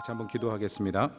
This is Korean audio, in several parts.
같이 한번 기도하겠습니다.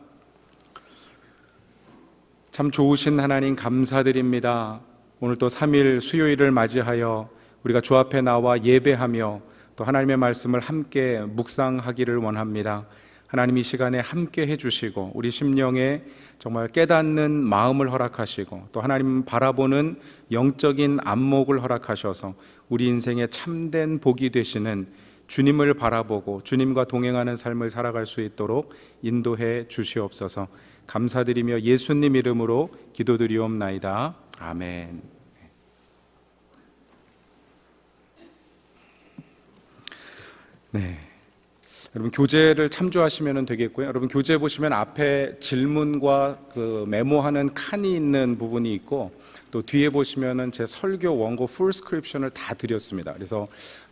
참 좋으신 하나님 감사드립니다. 오늘 또 3일 수요일을 맞이하여 우리가 주 앞에 나와 예배하며 또 하나님의 말씀을 함께 묵상하기를 원합니다. 하나님 이 시간에 함께 해주시고 우리 심령에 정말 깨닫는 마음을 허락하시고 또 하나님 바라보는 영적인 안목을 허락하셔서 우리 인생에 참된 복이 되시는 주님을 바라보고 주님과 동행하는 삶을 살아갈 수 있도록 인도해 주시옵소서. 감사드리며 예수님 이름으로 기도드리옵나이다. 아멘. 네. 여러분 교재를 참조하시면 되겠고요. 여러분 교재 보시면 앞에 질문과 그 메모하는 칸이 있는 부분이 있고 또 뒤에 보시면은 제 설교 원고 풀스크립션을 다 드렸습니다. 그래서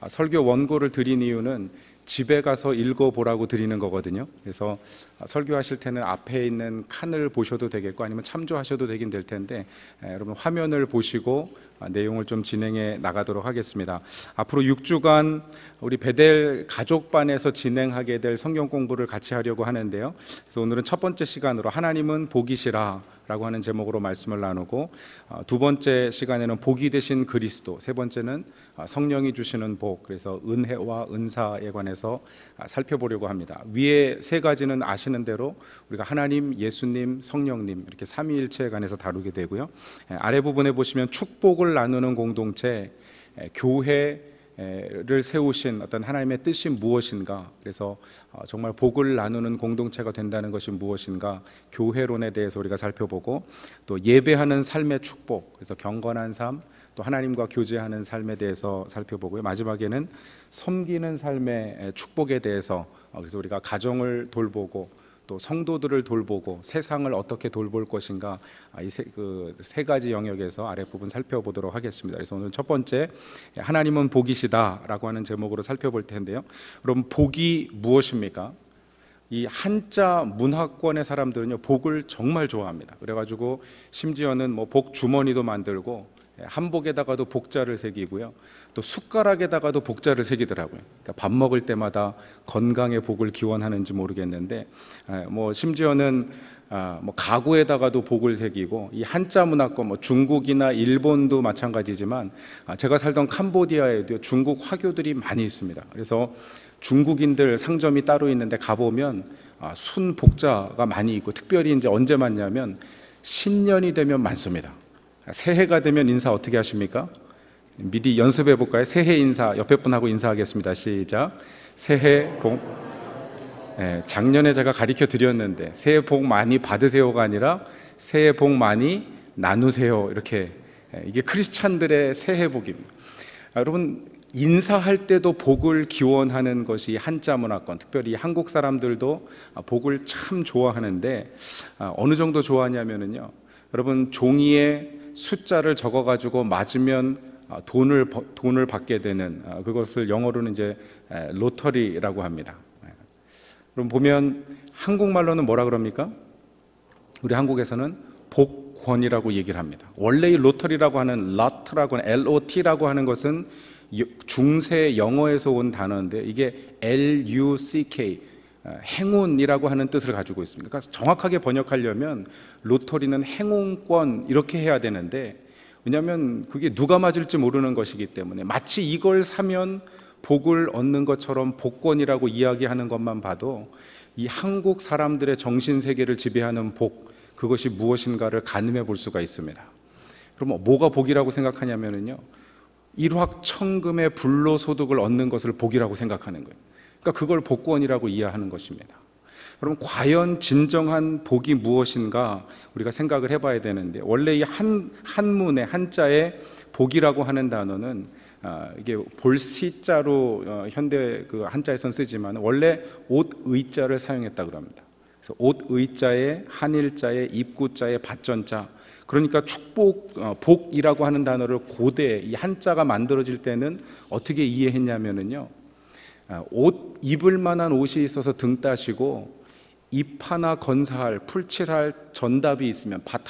설교 원고를 드린 이유는 집에 가서 읽어보라고 드리는 거거든요. 그래서 설교하실 때는 앞에 있는 칸을 보셔도 되겠고 아니면 참조하셔도 되긴 될 텐데 여러분 화면을 보시고 내용을 좀 진행해 나가도록 하겠습니다. 앞으로 6주간 우리 베델 가족반에서 진행하게 될 성경 공부를 같이 하려고 하는데요. 그래서 오늘은 첫 번째 시간으로 하나님은 복이시라 라고 하는 제목으로 말씀을 나누고 두 번째 시간에는 복이 되신 그리스도, 세 번째는 성령이 주시는 복, 그래서 은혜와 은사에 관해서 살펴보려고 합니다. 위에 세 가지는 아시는 대로 우리가 하나님, 예수님, 성령님 이렇게 삼위일체에 관해서 다루게 되고요. 아래 부분에 보시면 축복을 나누는 공동체, 교회를 세우신 어떤 하나님의 뜻이 무엇인가, 그래서 정말 복을 나누는 공동체가 된다는 것이 무엇인가, 교회론에 대해서 우리가 살펴보고 또 예배하는 삶의 축복, 그래서 경건한 삶, 또 하나님과 교제하는 삶에 대해서 살펴보고요. 마지막에는 섬기는 삶의 축복에 대해서, 그래서 우리가 가정을 돌보고 또 성도들을 돌보고 세상을 어떻게 돌볼 것인가, 이 세 가지 영역에서 아랫부분 살펴보도록 하겠습니다. 그래서 오늘 첫 번째, 하나님은 복이시다 라고 하는 제목으로 살펴볼 텐데요. 여러분 복이 무엇입니까? 이 한자 문화권의 사람들은요 복을 정말 좋아합니다. 그래가지고 심지어는 뭐 복 주머니도 만들고 한복에다가도 복자를 새기고요, 또 숟가락에다가도 복자를 새기더라고요. 그러니까 밥 먹을 때마다 건강의 복을 기원하는지 모르겠는데, 뭐 심지어는 뭐 가구에다가도 복을 새기고, 이 한자 문화권, 뭐 중국이나 일본도 마찬가지지만 제가 살던 캄보디아에도 중국 화교들이 많이 있습니다. 그래서 중국인들 상점이 따로 있는데 가보면 순 복자가 많이 있고, 특별히 이제 언제 많냐면 신년이 되면 많습니다. 새해가 되면 인사 어떻게 하십니까? 미리 연습해 볼까요? 새해 인사 옆에 분하고 인사하겠습니다. 시작. 새해 복. 작년에 제가 가르쳐 드렸는데 새해 복 많이 받으세요가 아니라 새해 복 많이 나누세요, 이렇게. 이게 크리스찬들의 새해 복입니다. 여러분 인사할 때도 복을 기원하는 것이 한자 문화권, 특별히 한국 사람들도 복을 참 좋아하는데 어느 정도 좋아하냐면요, 여러분 종이에 숫자를 적어가지고 맞으면 돈을 받게 되는, 그것을 영어로는 이제 로터리라고 합니다. 그럼 보면 한국말로는 뭐라 그럽니까? 우리 한국에서는 복권이라고 얘기를 합니다. 원래 이 로터리라고 하는 LOT라고 하는 LOT라고 하는 것은 중세 영어에서 온 단어인데 이게 LUCK, 행운이라고 하는 뜻을 가지고 있습니다. 그러니까 정확하게 번역하려면 로터리는 행운권 이렇게 해야 되는데, 왜냐하면 그게 누가 맞을지 모르는 것이기 때문에 마치 이걸 사면 복을 얻는 것처럼 복권이라고 이야기하는 것만 봐도 이 한국 사람들의 정신세계를 지배하는 복, 그것이 무엇인가를 가늠해 볼 수가 있습니다. 그럼 뭐가 복이라고 생각하냐면요, 일확천금의 불로소득을 얻는 것을 복이라고 생각하는 거예요. 그러니까 그걸 복권이라고 이해하는 것입니다. 여러분 과연 진정한 복이 무엇인가 우리가 생각을 해봐야 되는데, 원래 이 한문의 한자의 복이라고 하는 단어는 이게 볼시자로 현대 그 한자에선 쓰지만 원래 옷의자를 사용했다고 합니다. 그래서 옷의자에 한일자에 입구자에 받전자, 그러니까 축복, 복이라고 하는 단어를 고대 이 한자가 만들어질 때는 어떻게 이해했냐면요, 옷 입을 만한 옷이 있어서 등 따시고 잎 하나 건사할, 풀칠할 전답이 있으면, 밭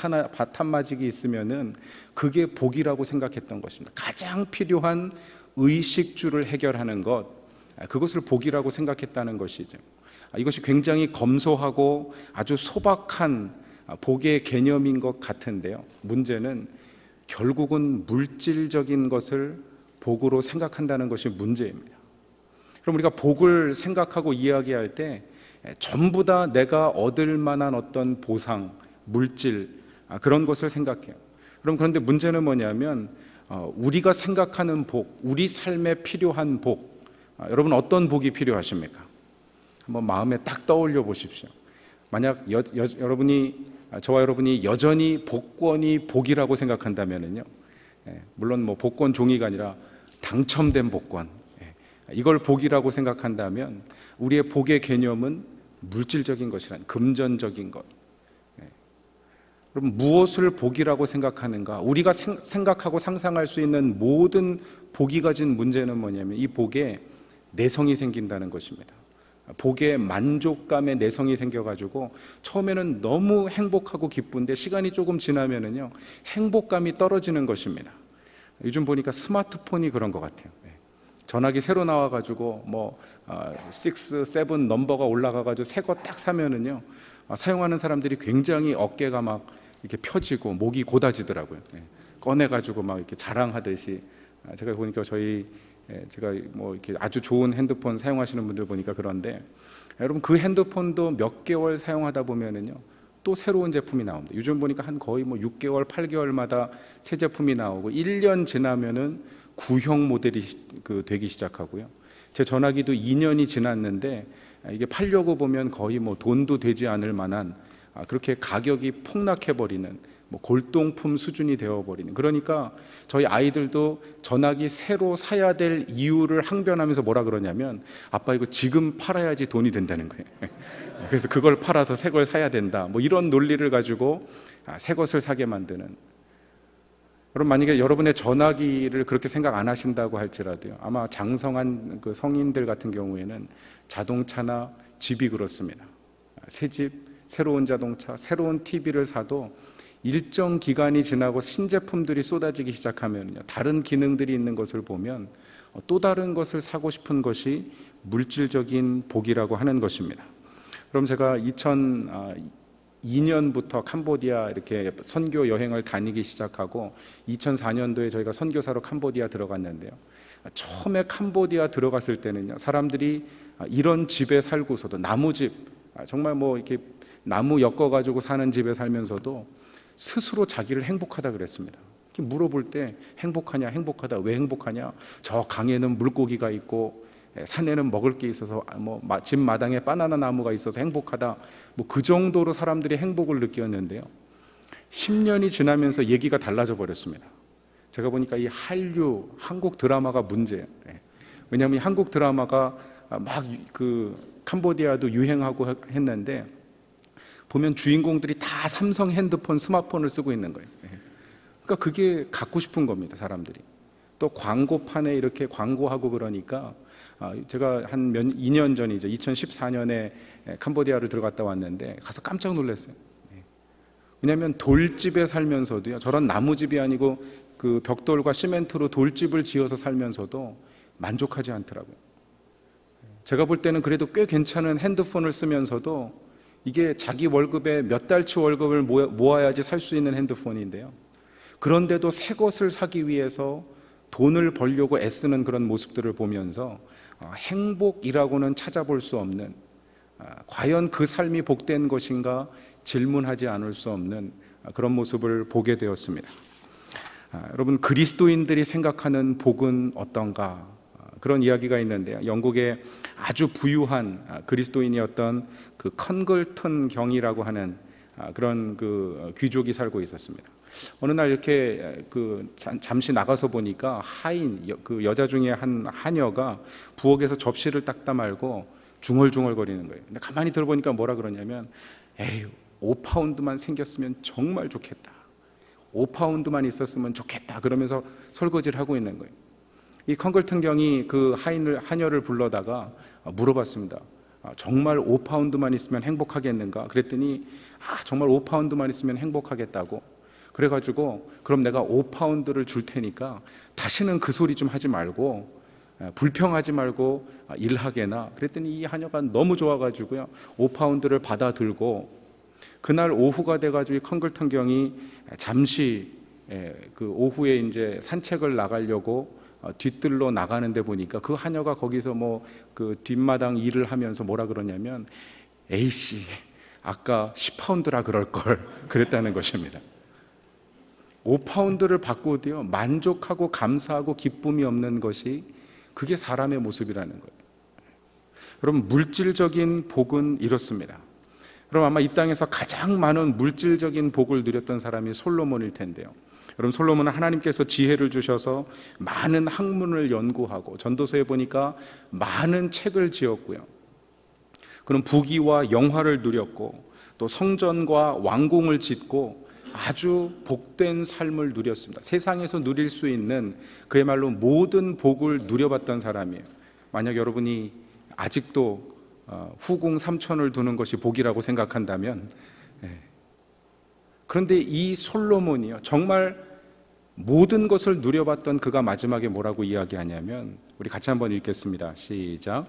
한마직이 있으면은 그게 복이라고 생각했던 것입니다. 가장 필요한 의식주를 해결하는 것, 그것을 복이라고 생각했다는 것이죠. 이것이 굉장히 검소하고 아주 소박한 복의 개념인 것 같은데요, 문제는 결국은 물질적인 것을 복으로 생각한다는 것이 문제입니다. 그럼 우리가 복을 생각하고 이야기할 때 전부 다 내가 얻을 만한 어떤 보상, 물질, 그런 것을 생각해요. 그런데 문제는 뭐냐면 우리가 생각하는 복, 우리 삶에 필요한 복, 여러분 어떤 복이 필요하십니까? 한번 마음에 딱 떠올려 보십시오. 만약 저와 여러분이 여전히 복권이 복이라고 생각한다면요, 물론 뭐 복권 종이가 아니라 당첨된 복권, 이걸 복이라고 생각한다면 우리의 복의 개념은 물질적인 것이란, 금전적인 것. 그럼 무엇을 복이라고 생각하는가? 우리가 생각하고 상상할 수 있는 모든 복이 가진 문제는 뭐냐면 이 복에 내성이 생긴다는 것입니다. 복에 만족감의 내성이 생겨가지고 처음에는 너무 행복하고 기쁜데 시간이 조금 지나면은요, 행복감이 떨어지는 것입니다. 요즘 보니까 스마트폰이 그런 것 같아요. 전화기 새로 나와가지고 6, 7 넘버가 올라가가지고 새 거 딱 사면은요, 사용하는 사람들이 굉장히 어깨가 막 이렇게 펴지고 목이 고다지더라고요. 꺼내가지고 막 이렇게 자랑하듯이. 제가 보니까 제가 뭐 이렇게 아주 좋은 핸드폰 사용하시는 분들 보니까 그런데, 여러분 그 핸드폰도 몇 개월 사용하다 보면은요, 또 새로운 제품이 나옵니다. 요즘 보니까 거의 6개월, 8개월마다 새 제품이 나오고 1년 지나면은 구형 모델이 되기 시작하고요. 제 전화기도 2년이 지났는데 이게 팔려고 보면 거의 돈도 되지 않을 만한, 그렇게 가격이 폭락해버리는 골동품 수준이 되어버리는. 그러니까 저희 아이들도 전화기 새로 사야 될 이유를 항변하면서 뭐라 그러냐면, 아빠 이거 지금 팔아야지 돈이 된다는 거예요. 그래서 그걸 팔아서 새 걸 사야 된다, 이런 논리를 가지고 새 것을 사게 만드는. 그럼 만약에 여러분의 전화기를 그렇게 생각 안 하신다고 할지라도요, 아마 장성한 그 성인들 같은 경우에는 자동차나 집이 그렇습니다. 새 집, 새로운 자동차, 새로운 TV를 사도 일정 기간이 지나고 신제품들이 쏟아지기 시작하면요, 다른 기능들이 있는 것을 보면 또 다른 것을 사고 싶은 것이 물질적인 복이라고 하는 것입니다. 그럼 제가 2002년부터 캄보디아 이렇게 선교 여행을 다니기 시작하고 2004년도에 저희가 선교사로 캄보디아 들어갔는데요, 처음에 캄보디아 들어갔을 때는요, 사람들이 이런 집에 살고서도, 나무집, 정말 이렇게 나무 엮어가지고 사는 집에 살면서도 스스로 자기를 행복하다 그랬습니다. 물어볼 때 행복하냐, 행복하다. 왜 행복하냐? 저 강에는 물고기가 있고 산에는 먹을 게 있어서, 집 마당에 바나나 나무가 있어서 행복하다. 그 정도로 사람들이 행복을 느꼈는데요, 10년이 지나면서 얘기가 달라져 버렸습니다. 제가 보니까 이 한류, 한국 드라마가 문제예요. 왜냐하면 한국 드라마가 막 캄보디아도 유행하고 했는데, 보면 주인공들이 다 삼성 핸드폰, 스마트폰을 쓰고 있는 거예요. 그러니까 그게 갖고 싶은 겁니다, 사람들이. 또 광고판에 이렇게 광고하고 그러니까, 제가 2년 전이죠, 2014년에 캄보디아를 들어갔다 왔는데 가서 깜짝 놀랐어요. 왜냐하면 돌집에 살면서도요, 저런 나무집이 아니고 그 벽돌과 시멘트로 돌집을 지어서 살면서도 만족하지 않더라고요. 제가 볼 때는 그래도 꽤 괜찮은 핸드폰을 쓰면서도 이게 자기 월급의 몇 달치 월급을 모아야지 살 수 있는 핸드폰인데요, 그런데도 새 것을 사기 위해서 돈을 벌려고 애쓰는 그런 모습들을 보면서 행복이라고는 찾아볼 수 없는, 과연 그 삶이 복된 것인가 질문하지 않을 수 없는 그런 모습을 보게 되었습니다. 여러분, 그리스도인들이 생각하는 복은 어떤가? 그런 이야기가 있는데요, 영국의 아주 부유한 그리스도인이었던 그 컨글턴 경이라고 하는 그런 그 귀족이 살고 있었습니다. 어느 날 이렇게 잠시 나가서 보니까 하인, 그 여자 중에 한 하녀가 부엌에서 접시를 닦다 말고 중얼중얼거리는 거예요. 근데 가만히 들어보니까 뭐라 그러냐면, 에이, 5파운드만 생겼으면 정말 좋겠다, 5파운드만 있었으면 좋겠다, 그러면서 설거지를 하고 있는 거예요. 이 컨글턴 경이 그 하녀를 불러다가 물어봤습니다. 정말 5파운드만 있으면 행복하겠는가? 그랬더니 정말 5파운드만 있으면 행복하겠다고. 그래가지고 그럼 내가 5파운드를 줄 테니까 다시는 그 소리 좀 하지 말고 불평하지 말고 일하게나. 그랬더니 이 하녀가 너무 좋아가지고요, 5파운드를 받아 들고 그날 오후가 돼가지고 컨글턴경이 잠시 그 오후에 이제 산책을 나가려고 뒤뜰로 나가는데 보니까 그 하녀가 거기서 뭐 그 뒷마당 일을 하면서 뭐라 그러냐면, 에이씨 아까 10파운드라 그럴걸 그랬다는 것입니다. 5파운드를 받고도요 만족하고 감사하고 기쁨이 없는 것이, 그게 사람의 모습이라는 거예요. 여러분, 물질적인 복은 이렇습니다. 그럼 아마 이 땅에서 가장 많은 물질적인 복을 누렸던 사람이 솔로몬일 텐데요, 여러분, 솔로몬은 하나님께서 지혜를 주셔서 많은 학문을 연구하고 전도서에 보니까 많은 책을 지었고요, 그런 부귀와 영화를 누렸고 또 성전과 왕궁을 짓고 아주 복된 삶을 누렸습니다. 세상에서 누릴 수 있는 그야말로 모든 복을 누려봤던 사람이에요. 만약 여러분이 아직도 후궁 삼촌을 두는 것이 복이라고 생각한다면, 그런데 이 솔로몬이요, 정말 모든 것을 누려봤던 그가 마지막에 뭐라고 이야기하냐면, 우리 같이 한번 읽겠습니다. 시작.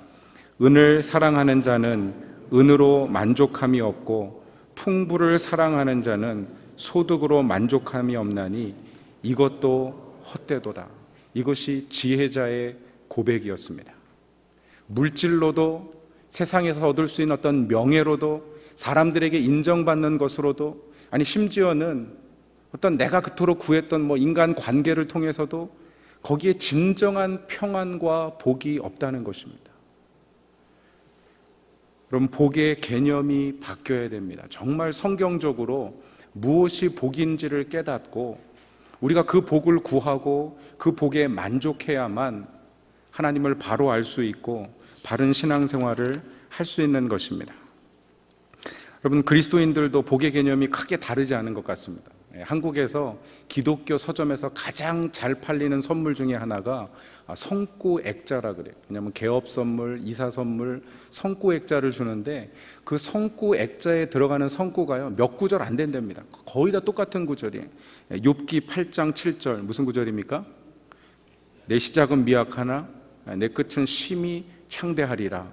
은을 사랑하는 자는 은으로 만족함이 없고 풍부를 사랑하는 자는 소득으로 만족함이 없나니 이것도 헛되도다. 이것이 지혜자의 고백이었습니다. 물질로도, 세상에서 얻을 수 있는 어떤 명예로도, 사람들에게 인정받는 것으로도, 아니 심지어는 어떤 내가 그토록 구했던 뭐 인간 관계를 통해서도 거기에 진정한 평안과 복이 없다는 것입니다. 그럼 복의 개념이 바뀌어야 됩니다. 정말 성경적으로 무엇이 복인지를 깨닫고 우리가 그 복을 구하고 그 복에 만족해야만 하나님을 바로 알 수 있고 바른 신앙생활을 할 수 있는 것입니다. 여러분, 그리스도인들도 복의 개념이 크게 다르지 않은 것 같습니다. 한국에서 기독교 서점에서 가장 잘 팔리는 선물 중에 하나가 성구액자라 그래요. 왜냐하면 개업 선물, 이사 선물, 성구액자를 주는데 그 성구액자에 들어가는 성구가요 몇 구절 안 된답니다. 거의 다 똑같은 구절이에요. 욥기 8장 7절 무슨 구절입니까? 내 시작은 미약하나 내 끝은 심히 창대하리라.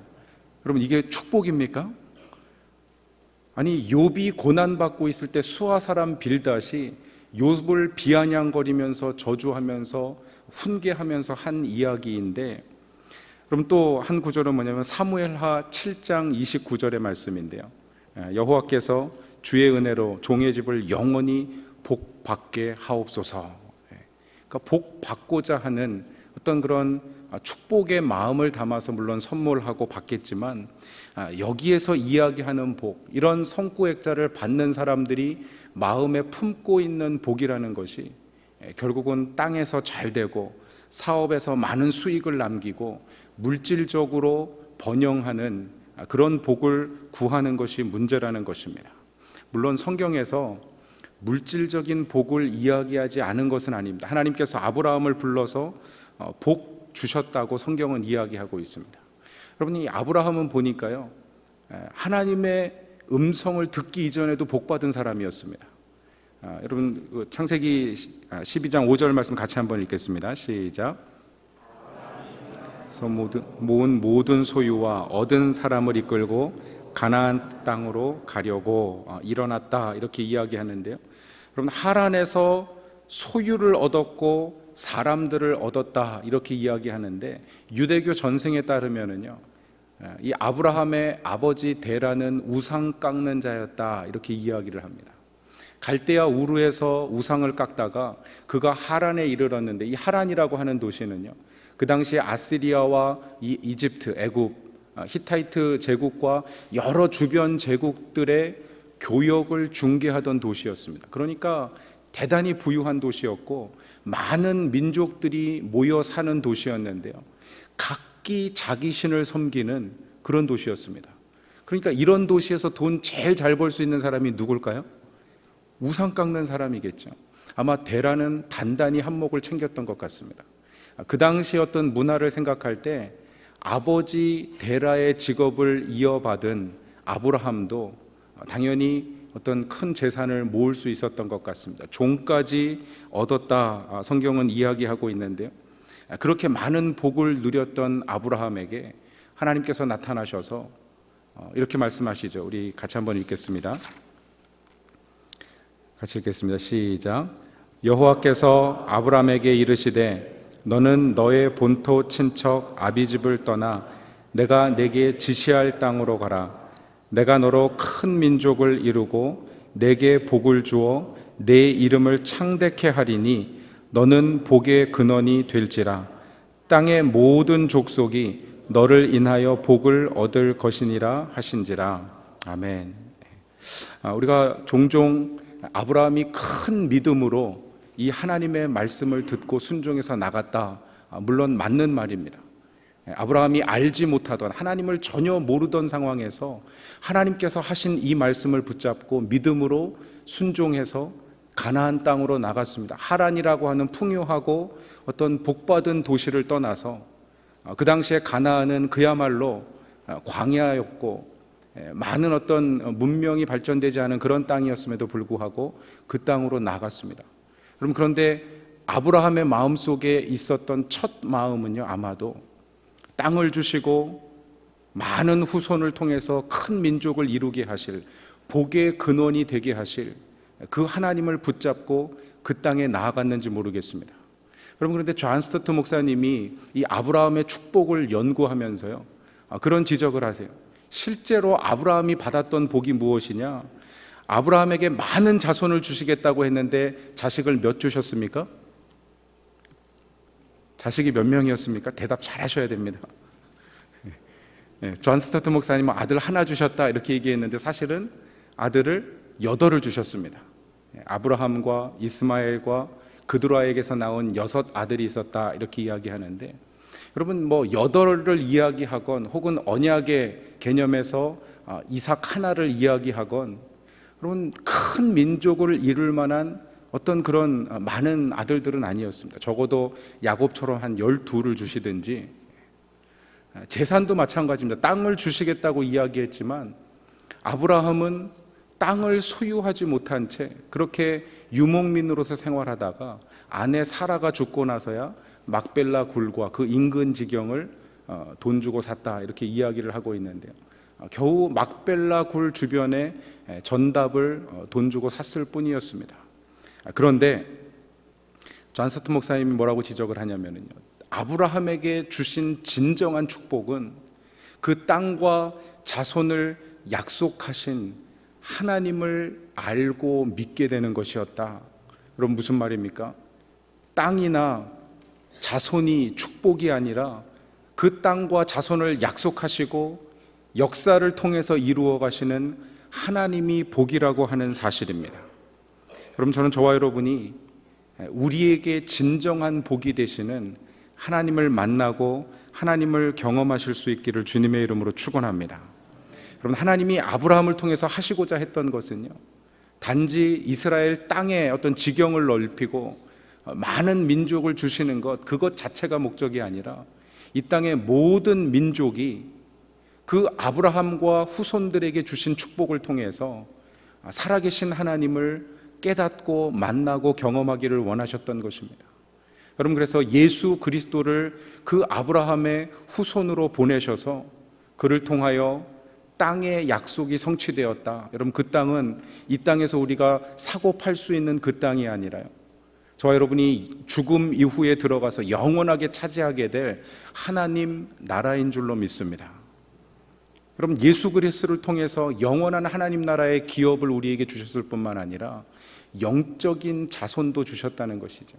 여러분, 이게 축복입니까? 아니, 욥이 고난받고 있을 때 수아 사람 빌닷이 욥을 비아냥거리면서 저주하면서 훈계하면서 한 이야기인데, 그럼 또 한 구절은 뭐냐면 사무엘하 7장 29절의 말씀인데요, 여호와께서 주의 은혜로 종의 집을 영원히 복받게 하옵소서. 그러니까 복받고자 하는 어떤 그런 축복의 마음을 담아서 물론 선물하고 받겠지만, 여기에서 이야기하는 복, 이런 성구액자를 받는 사람들이 마음에 품고 있는 복이라는 것이 결국은 땅에서 잘 되고 사업에서 많은 수익을 남기고 물질적으로 번영하는 그런 복을 구하는 것이 문제라는 것입니다. 물론 성경에서 물질적인 복을 이야기하지 않은 것은 아닙니다. 하나님께서 아브라함을 불러서 복 주셨다고 성경은 이야기하고 있습니다. 여러분, 이 아브라함은 보니까요 하나님의 음성을 듣기 이전에도 복받은 사람이었습니다. 여러분, 창세기 12장 5절 말씀 같이 한번 읽겠습니다. 시작. 그래서 모은 모든 소유와 얻은 사람을 이끌고 가나안 땅으로 가려고 일어났다, 이렇게 이야기하는데요, 여러분, 하란에서 소유를 얻었고 사람들을 얻었다, 이렇게 이야기하는데, 유대교 전승에 따르면은요 이 아브라함의 아버지 데라는 우상 깎는 자였다, 이렇게 이야기를 합니다. 갈대아 우르에서 우상을 깎다가 그가 하란에 이르렀는데, 이 하란이라고 하는 도시는요 그 당시에 아시리아와 이집트, 애굽, 히타이트 제국과 여러 주변 제국들의 교역을 중개하던 도시였습니다. 그러니까 대단히 부유한 도시였고 많은 민족들이 모여 사는 도시였는데요, 각기 자기 신을 섬기는 그런 도시였습니다. 그러니까 이런 도시에서 돈 제일 잘 벌 수 있는 사람이 누굴까요? 우상 깎는 사람이겠죠. 아마 데라는 단단히 한몫을 챙겼던 것 같습니다. 그 당시 어떤 문화를 생각할 때 아버지 데라의 직업을 이어받은 아브라함도 당연히 어떤 큰 재산을 모을 수 있었던 것 같습니다. 종까지 얻었다, 성경은 이야기하고 있는데요, 그렇게 많은 복을 누렸던 아브라함에게 하나님께서 나타나셔서 이렇게 말씀하시죠. 우리 같이 한번 읽겠습니다. 같이 읽겠습니다. 시작. 여호와께서 아브라함에게 이르시되 너는 너의 본토 친척 아비집을 떠나 내가 내게 지시할 땅으로 가라. 내가 너로 큰 민족을 이루고 내게 복을 주어 내 이름을 창대케 하리니 너는 복의 근원이 될지라. 땅의 모든 족속이 너를 인하여 복을 얻을 것이니라 하신지라. 아멘. 우리가 종종 아브라함이 큰 믿음으로 이 하나님의 말씀을 듣고 순종해서 나갔다, 물론 맞는 말입니다. 아브라함이 알지 못하던, 하나님을 전혀 모르던 상황에서 하나님께서 하신 이 말씀을 붙잡고 믿음으로 순종해서 가나안 땅으로 나갔습니다. 하란이라고 하는 풍요하고 어떤 복받은 도시를 떠나서, 그 당시에 가나안은 그야말로 광야였고 많은 어떤 문명이 발전되지 않은 그런 땅이었음에도 불구하고 그 땅으로 나갔습니다. 그런데 아브라함의 마음속에 있었던 첫 마음은요, 아마도 땅을 주시고 많은 후손을 통해서 큰 민족을 이루게 하실, 복의 근원이 되게 하실 그 하나님을 붙잡고 그 땅에 나아갔는지 모르겠습니다. 여러분, 그런데 존 스토트 목사님이 이 아브라함의 축복을 연구하면서요, 그런 지적을 하세요. 실제로 아브라함이 받았던 복이 무엇이냐? 아브라함에게 많은 자손을 주시겠다고 했는데 자식을 몇 주셨습니까? 자식이 몇 명이었습니까? 대답 잘 하셔야 됩니다. 존 스토트 목사님은 아들 하나 주셨다 이렇게 얘기했는데 사실은 아들을 8을 주셨습니다. 아브라함과 이스마엘과 그드라에게서 나온 6 아들이 있었다 이렇게 이야기하는데, 여러분 8을 이야기하건 혹은 언약의 개념에서 이삭 하나를 이야기하건, 여러분 큰 민족을 이룰 만한 어떤 그런 많은 아들들은 아니었습니다. 적어도 야곱처럼 한 12를 주시든지, 재산도 마찬가지입니다. 땅을 주시겠다고 이야기했지만 아브라함은 땅을 소유하지 못한 채 그렇게 유목민으로서 생활하다가 아내 사라가 죽고 나서야 막벨라 굴과 그 인근 지경을 돈 주고 샀다 이렇게 이야기를 하고 있는데요, 겨우 막벨라 굴 주변에 전답을 돈 주고 샀을 뿐이었습니다. 그런데 존 스토트 목사님이 뭐라고 지적을 하냐면요, 아브라함에게 주신 진정한 축복은 그 땅과 자손을 약속하신 하나님을 알고 믿게 되는 것이었다. 그럼 무슨 말입니까? 땅이나 자손이 축복이 아니라 그 땅과 자손을 약속하시고 역사를 통해서 이루어 가시는 하나님이 복이라고 하는 사실입니다. 그럼 저는 저와 여러분이 우리에게 진정한 복이 되시는 하나님을 만나고 하나님을 경험하실 수 있기를 주님의 이름으로 축원합니다. 여러분, 하나님이 아브라함을 통해서 하시고자 했던 것은요, 단지 이스라엘 땅의 어떤 지경을 넓히고 많은 민족을 주시는 것, 그것 자체가 목적이 아니라 이 땅의 모든 민족이 그 아브라함과 후손들에게 주신 축복을 통해서 살아계신 하나님을 깨닫고 만나고 경험하기를 원하셨던 것입니다. 여러분, 그래서 예수 그리스도를 그 아브라함의 후손으로 보내셔서 그를 통하여 땅의 약속이 성취되었다. 여러분, 그 땅은 이 땅에서 우리가 사고 팔 수 있는 그 땅이 아니라요, 저와 여러분이 죽음 이후에 들어가서 영원하게 차지하게 될 하나님 나라인 줄로 믿습니다. 여러분, 예수 그리스도를 통해서 영원한 하나님 나라의 기업을 우리에게 주셨을 뿐만 아니라 영적인 자손도 주셨다는 것이죠.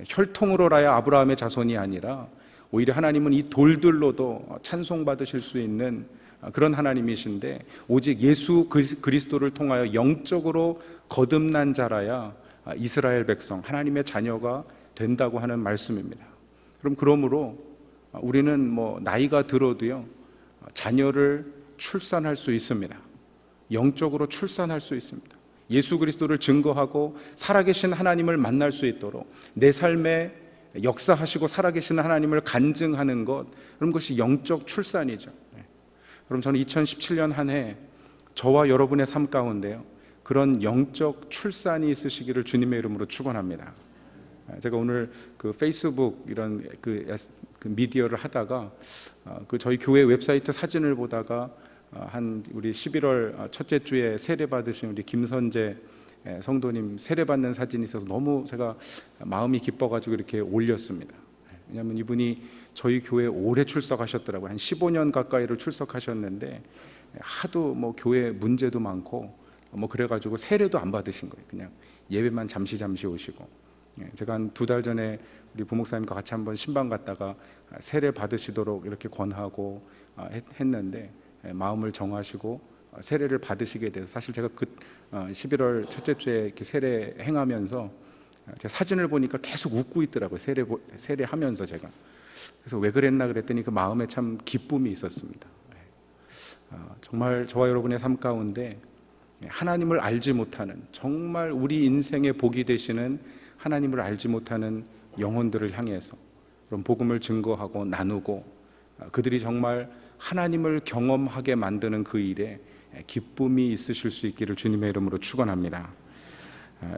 혈통으로라야 아브라함의 자손이 아니라 오히려 하나님은 이 돌들로도 찬송받으실 수 있는 그런 하나님이신데, 오직 예수 그리스도를 통하여 영적으로 거듭난 자라야 이스라엘 백성, 하나님의 자녀가 된다고 하는 말씀입니다. 그러므로 우리는 나이가 들어도요, 자녀를 출산할 수 있습니다. 영적으로 출산할 수 있습니다. 예수 그리스도를 증거하고 살아계신 하나님을 만날 수 있도록 내 삶에 역사하시고 살아계신 하나님을 간증하는 것, 그런 것이 영적 출산이죠. 그럼 저는 2017년 한 해 저와 여러분의 삶 가운데요, 그런 영적 출산이 있으시기를 주님의 이름으로 축원합니다. 제가 오늘 그 페이스북 이런 그 미디어를 하다가 그 저희 교회 웹사이트 사진을 보다가 한 우리 11월 첫째 주에 세례 받으신 우리 김선재 성도님 세례 받는 사진이 있어서 너무 제가 마음이 기뻐가지고 이렇게 올렸습니다. 왜냐하면 이분이 저희 교회에 오래 출석하셨더라고요. 한 15년 가까이를 출석하셨는데 하도 뭐 교회 문제도 많고 뭐 그래가지고 세례도 안 받으신 거예요. 그냥 예배만 잠시 오시고. 제가 한 2달 전에 우리 부목사님과 같이 한번 신방 갔다가 세례 받으시도록 이렇게 권하고 했는데 마음을 정하시고 세례를 받으시게 돼서, 사실 제가 그 11월 첫째 주에 이렇게 세례 행하면서 제가 사진을 보니까 계속 웃고 있더라고요. 세례하면서 제가. 그래서 왜 그랬나 그랬더니 그 마음에 참 기쁨이 있었습니다. 정말 저와 여러분의 삶 가운데 하나님을 알지 못하는, 정말 우리 인생의 복이 되시는 하나님을 알지 못하는 영혼들을 향해서 그런 복음을 증거하고 나누고 그들이 정말 하나님을 경험하게 만드는 그 일에 기쁨이 있으실 수 있기를 주님의 이름으로 축원합니다.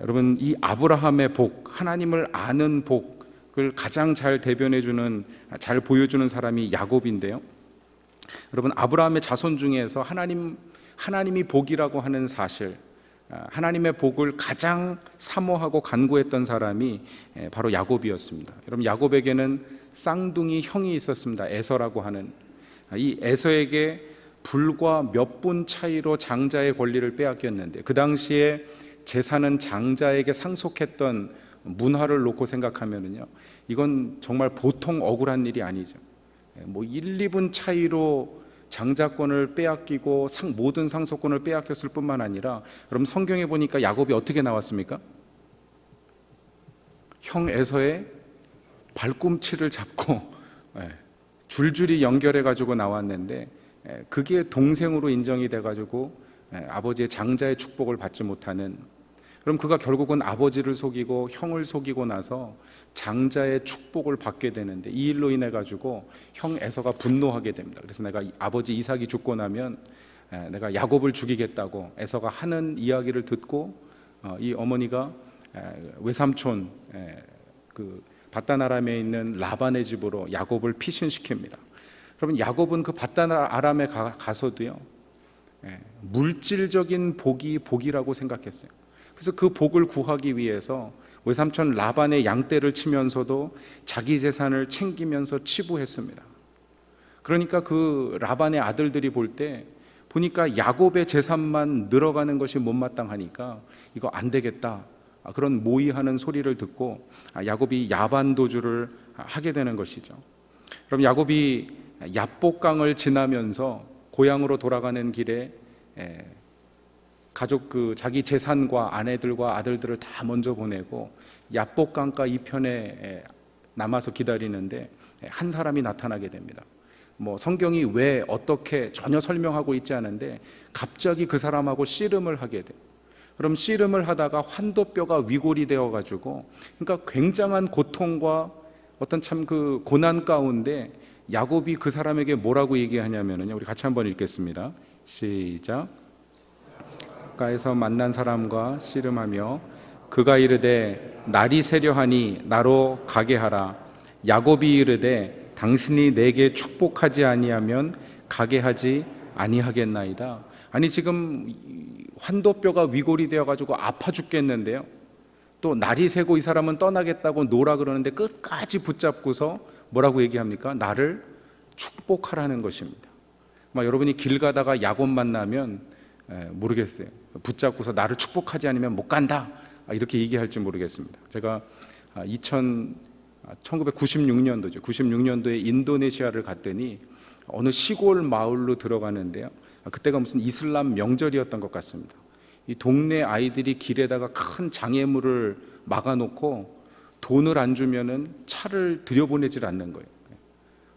여러분, 이 아브라함의 복, 하나님을 아는 복을 가장 잘 대변해주는, 잘 보여주는 사람이 야곱인데요. 여러분, 아브라함의 자손 중에서 하나님이 복이라고 하는 사실, 하나님의 복을 가장 사모하고 간구했던 사람이 바로 야곱이었습니다. 여러분, 야곱에게는 쌍둥이 형이 있었습니다. 에서라고 하는. 이 에서에게 불과 몇 분 차이로 장자의 권리를 빼앗겼는데, 그 당시에 재산은 장자에게 상속했던 문화를 놓고 생각하면은요, 이건 정말 보통 억울한 일이 아니죠. 뭐 1, 2분 차이로 장자권을 빼앗기고 모든 상속권을 빼앗겼을 뿐만 아니라, 여러분 성경에 보니까 야곱이 어떻게 나왔습니까? 형 에서의 발꿈치를 잡고 줄줄이 연결해 가지고 나왔는데, 그게 동생으로 인정이 돼 가지고 아버지의 장자의 축복을 받지 못하는, 그럼 그가 결국은 아버지를 속이고 형을 속이고 나서 장자의 축복을 받게 되는데, 이 일로 인해 가지고 형 에서가 분노하게 됩니다. 그래서 내가 아버지 이삭이 죽고 나면 내가 야곱을 죽이겠다고 에서가 하는 이야기를 듣고 이 어머니가 외삼촌 그 밧단 아람에 있는 라반의 집으로 야곱을 피신시킵니다. 여러분, 야곱은 그 밧단 아람에 가서도요, 물질적인 복이 복이라고 생각했어요. 그래서 그 복을 구하기 위해서 외삼촌 라반의 양떼를 치면서도 자기 재산을 챙기면서 치부했습니다. 그러니까 그 라반의 아들들이 볼 때 보니까 야곱의 재산만 늘어가는 것이 못마땅하니까 이거 안 되겠다, 그런 모의하는 소리를 듣고 야곱이 야반도주를 하게 되는 것이죠. 그럼 야곱이 야복강을 지나면서 고향으로 돌아가는 길에 가족 자기 재산과 아내들과 아들들을 다 먼저 보내고 야복강가 이편에 남아서 기다리는데 한 사람이 나타나게 됩니다. 뭐 성경이 왜 어떻게 전혀 설명하고 있지 않은데 갑자기 그 사람하고 씨름을 하게 돼요. 그럼 씨름을 하다가 환도뼈가 위골이 되어 가지고, 그러니까 굉장한 고통과 어떤 참 그 고난 가운데 야곱이 그 사람에게 뭐라고 얘기하냐면요, 우리 같이 한번 읽겠습니다. 시작. 가에서 만난 사람과 씨름하며 그가 이르되 날이 새려하니 나로 가게 하라. 야곱이 이르되 당신이 내게 축복하지 아니하면 가게 하지 아니하겠나이다. 아니, 지금 환도뼈가 위골이 되어 가지고 아파 죽겠는데요, 또 날이 새고 이 사람은 떠나겠다고 노라 그러는데 끝까지 붙잡고서 뭐라고 얘기합니까? 나를 축복하라는 것입니다. 여러분이 길 가다가 야곱 만나면 모르겠어요, 붙잡고서 나를 축복하지 않으면 못 간다, 이렇게 얘기할지 모르겠습니다. 제가 1996년도죠. 96년도에 인도네시아를 갔더니 어느 시골 마을로 들어가는데요, 그때가 무슨 이슬람 명절이었던 것 같습니다. 이 동네 아이들이 길에다가 큰 장애물을 막아놓고 돈을 안 주면은 차를 들여보내질 않는 거예요.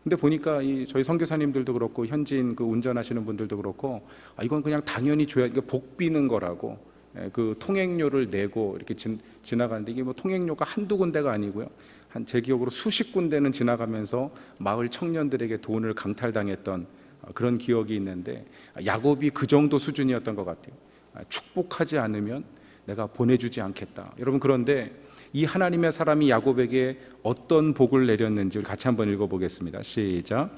근데 보니까 저희 선교사님들도 그렇고 현지인 그 운전하시는 분들도 그렇고, 이건 그냥 당연히 줘야, 이게 복 비는 거라고 그 통행료를 내고 이렇게 지나가는데, 이게 뭐 통행료가 한두 군데가 아니고요, 한 제 기억으로 수십 군데는 지나가면서 마을 청년들에게 돈을 강탈당했던 그런 기억이 있는데, 야곱이 그 정도 수준이었던 것 같아요. 축복하지 않으면 내가 보내주지 않겠다. 여러분, 그런데 이 하나님의 사람이 야곱에게 어떤 복을 내렸는지 우리 같이 한번 읽어보겠습니다. 시작.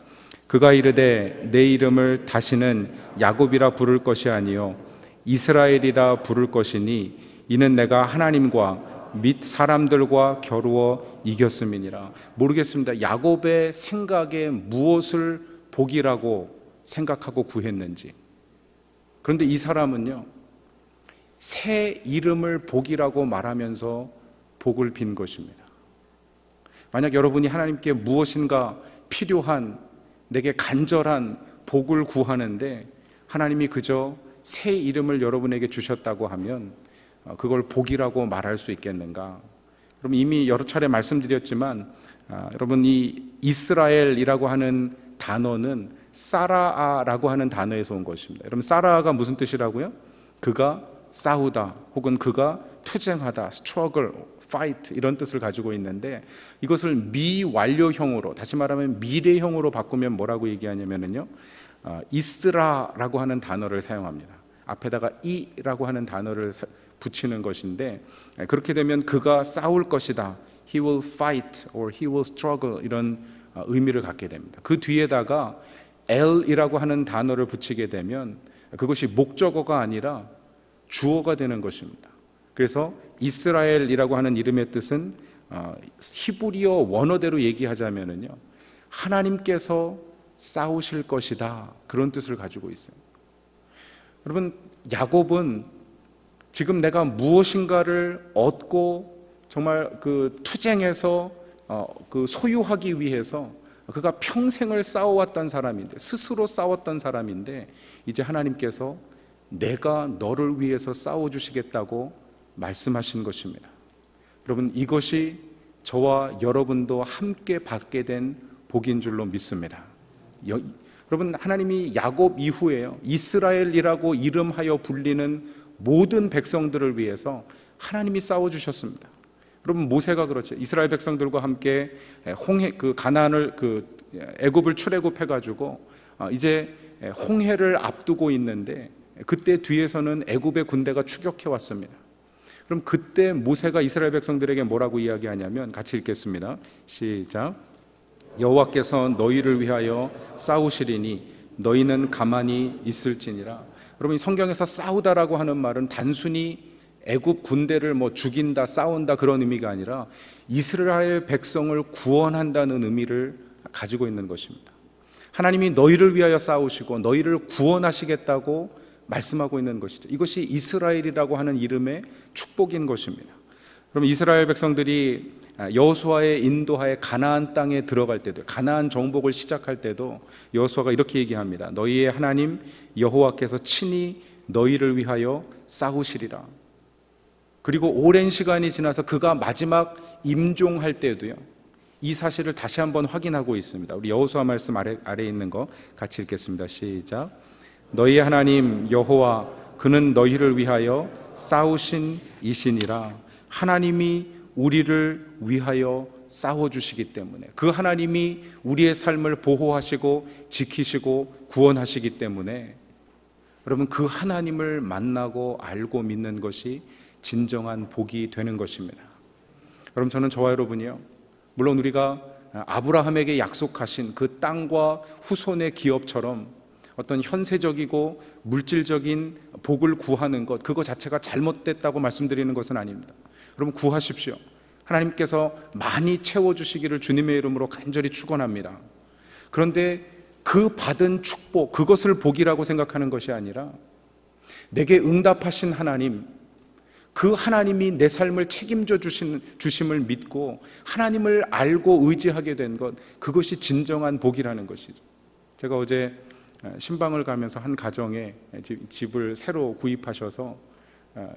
그가 이르되 내 이름을 다시는 야곱이라 부를 것이 아니요 이스라엘이라 부를 것이니 이는 내가 하나님과 및 사람들과 겨루어 이겼음이니라. 모르겠습니다. 야곱의 생각에 무엇을 복이라고 생각하고 구했는지. 그런데 이 사람은요, 새 이름을 복이라고 말하면서 복을 빈 것입니다. 만약 여러분이 하나님께 무엇인가 필요한, 내게 간절한 복을 구하는데 하나님이 그저 새 이름을 여러분에게 주셨다고 하면 그걸 복이라고 말할 수 있겠는가? 그럼 이미 여러 차례 말씀드렸지만 여러분, 이 이스라엘이라고 하는 단어는 사라아라고 하는 단어에서 온 것입니다. 여러분, 사라아가 무슨 뜻이라고요? 그가 싸우다 혹은 그가 투쟁하다, struggle, fight 이런 뜻을 가지고 있는데, 이것을 미완료형으로, 다시 말하면 미래형으로 바꾸면 뭐라고 얘기하냐면요, 이스라라고 하는 단어를 사용합니다. 앞에다가 이라고 하는 단어를 붙이는 것인데, 그렇게 되면 그가 싸울 것이다, he will fight or he will struggle, 이런 의미를 갖게 됩니다. 그 뒤에다가 L이라고 하는 단어를 붙이게 되면 그것이 목적어가 아니라 주어가 되는 것입니다. 그래서 이스라엘이라고 하는 이름의 뜻은 히브리어 원어대로 얘기하자면요, 하나님께서 싸우실 것이다, 그런 뜻을 가지고 있어요. 여러분, 야곱은 지금 내가 무엇인가를 얻고 정말 그 투쟁해서 그 소유하기 위해서 그가 평생을 싸워왔던 사람인데, 스스로 싸웠던 사람인데, 이제 하나님께서 내가 너를 위해서 싸워주시겠다고 말씀하신 것입니다. 여러분, 이것이 저와 여러분도 함께 받게 된 복인 줄로 믿습니다. 여러분, 하나님이 야곱 이후에요, 이스라엘이라고 이름하여 불리는 모든 백성들을 위해서 하나님이 싸워주셨습니다. 여러분, 모세가 그렇죠. 이스라엘 백성들과 함께 홍해, 가나안을, 애굽을 출애굽해가지고 이제 홍해를 앞두고 있는데, 그때 뒤에서는 애굽의 군대가 추격해 왔습니다. 그럼 그때 모세가 이스라엘 백성들에게 뭐라고 이야기하냐면, 같이 읽겠습니다. 시작. 여호와께서 너희를 위하여 싸우시리니 너희는 가만히 있을지니라. 여러분, 이 성경에서 싸우다라고 하는 말은 단순히 애굽 군대를 죽인다, 싸운다, 그런 의미가 아니라 이스라엘 백성을 구원한다는 의미를 가지고 있는 것입니다. 하나님이 너희를 위하여 싸우시고 너희를 구원하시겠다고 말씀하고 있는 것이죠. 이것이 이스라엘이라고 하는 이름의 축복인 것입니다. 그럼 이스라엘 백성들이 여호수아의 인도하에 가나안 땅에 들어갈 때도, 가나안 정복을 시작할 때도 여호수아가 이렇게 얘기합니다. 너희의 하나님 여호와께서 친히 너희를 위하여 싸우시리라. 그리고 오랜 시간이 지나서 그가 마지막 임종할 때도요, 이 사실을 다시 한번 확인하고 있습니다. 우리 여호수아 말씀 아래에 있는 거 같이 읽겠습니다. 시작. 너희의 하나님 여호와 그는 너희를 위하여 싸우신 이시니라. 하나님이 우리를 위하여 싸워주시기 때문에, 그 하나님이 우리의 삶을 보호하시고 지키시고 구원하시기 때문에, 여러분, 그 하나님을 만나고 알고 믿는 것이 진정한 복이 되는 것입니다. 여러분, 저는 저와 여러분이요, 물론 우리가 아브라함에게 약속하신 그 땅과 후손의 기업처럼 어떤 현세적이고 물질적인 복을 구하는 것, 그거 자체가 잘못됐다고 말씀드리는 것은 아닙니다. 여러분, 구하십시오. 하나님께서 많이 채워주시기를 주님의 이름으로 간절히 축원합니다. 그런데 그 받은 축복, 그것을 복이라고 생각하는 것이 아니라 내게 응답하신 하나님, 그 하나님이 내 삶을 책임져 주심을 믿고 하나님을 알고 의지하게 된 것, 그것이 진정한 복이라는 것이죠. 제가 어제 신방을 가면서 한 가정에 집을 새로 구입하셔서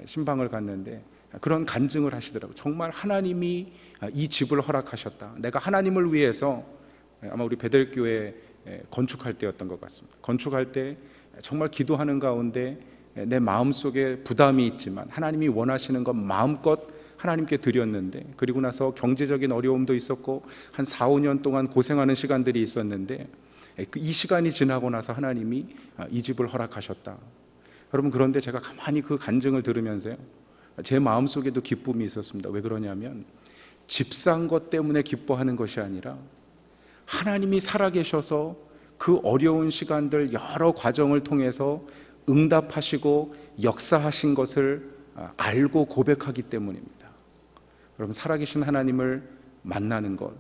신방을 갔는데 그런 간증을 하시더라고요. 정말 하나님이 이 집을 허락하셨다. 내가 하나님을 위해서, 아마 우리 베델교회 건축할 때였던 것 같습니다. 건축할 때 정말 기도하는 가운데 내 마음속에 부담이 있지만 하나님이 원하시는 것 마음껏 하나님께 드렸는데, 그리고 나서 경제적인 어려움도 있었고 한 4, 5년 동안 고생하는 시간들이 있었는데, 이 시간이 지나고 나서 하나님이 이 집을 허락하셨다. 여러분, 그런데 제가 가만히 그 간증을 들으면서요, 제 마음속에도 기쁨이 있었습니다. 왜 그러냐면 집 산 것 때문에 기뻐하는 것이 아니라 하나님이 살아계셔서 그 어려운 시간들 여러 과정을 통해서 응답하시고 역사하신 것을 알고 고백하기 때문입니다. 여러분, 살아계신 하나님을 만나는 것,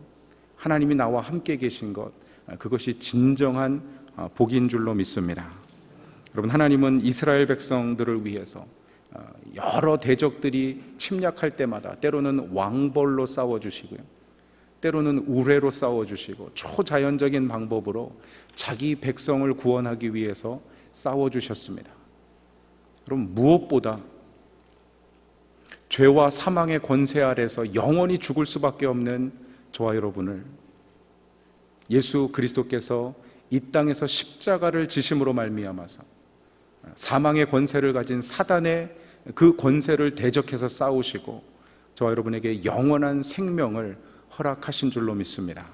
하나님이 나와 함께 계신 것, 그것이 진정한 복인 줄로 믿습니다. 여러분, 하나님은 이스라엘 백성들을 위해서 여러 대적들이 침략할 때마다 때로는 왕벌로 싸워주시고요, 때로는 우레로 싸워주시고 초자연적인 방법으로 자기 백성을 구원하기 위해서 싸워주셨습니다. 그럼 무엇보다 죄와 사망의 권세 아래서 영원히 죽을 수밖에 없는 저와 여러분을 예수 그리스도께서 이 땅에서 십자가를 지심으로 말미암아서 사망의 권세를 가진 사단의 그 권세를 대적해서 싸우시고 저와 여러분에게 영원한 생명을 허락하신 줄로 믿습니다.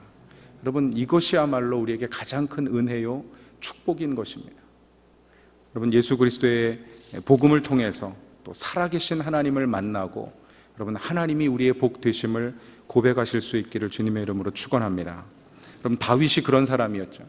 여러분, 이것이야말로 우리에게 가장 큰 은혜요 축복인 것입니다. 여러분, 예수 그리스도의 복음을 통해서 또 살아계신 하나님을 만나고 여러분, 하나님이 우리의 복 되심을 고백하실 수 있기를 주님의 이름으로 축원합니다. 여러분, 다윗이 그런 사람이었죠.